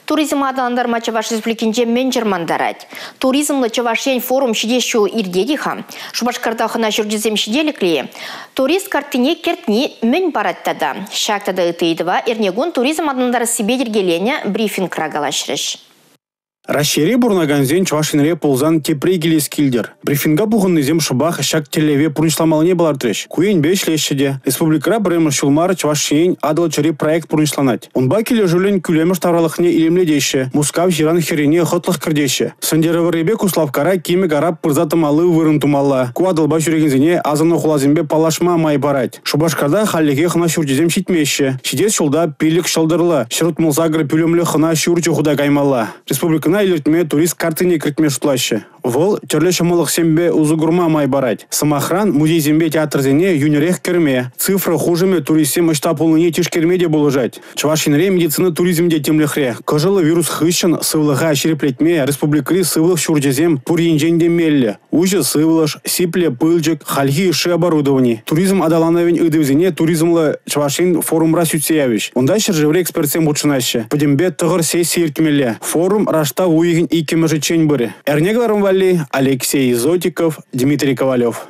Туризм адаландарма Чаваш Республикинче менеджер мандарать. Туризмлы Чавашень форум шидешу ирдедиха. Шубашкардахына жүрдізем шиделіклі. Турист картине кертни мен бараттада. Шактада ытыйдыва эрнегун туризм адаландары себе дергелене брифинг рагалашырыш. Рашери бурнаганзен чувашинре ползан тепрегили скилдер. Брифинга бугуннызем шубах шак телеве пурнишламалыне балартрыш. Куен бешлешеде. Республикара бремер шулмар чувашин адал чари проект пурнишланать. Он келе жулен күлемеш тавралыхне илемледеше. Мускав жиран херене хотлых кырдеше. Сандерова ребе куславкара киме гарап пырзатымалы вырын тумалла. Куадылба жүрегензене азаны хулазембе палашма май барать. Шубашкарда халлеге хына шурдезем шитмеше. Шидес шулда пилик шалдырла. Шырут мылзагры пюлемле хына шурчу худа каймалла. Республика илертме турист картине кретме шутлаще. Вол терлеше молых сембе узугурма май барать. Самохран музей зембе театр зене юнерех керме. Цифра хужеме туристе масштаб полныне тишкермеде булыжать. Чувашинре медицина туризмде темлехре. Кожалы вирус хыщен сывлыха шереплетме республикари сывлых шурдезем пурьенженде мелле. Уже сывлыш, сипле пыльчик, хальхи ши оборудование. Туризм адалановень ыдывзене туризмлы Чувашин форум расютсеявич. Онда шержевре экспертсем бутшынаще. Подембе тығыр сессия иркмелле. Форум рашта уйгин икемежечень быры. Эрнегларым Алексей Зотиков, Дмитрий Ковалев.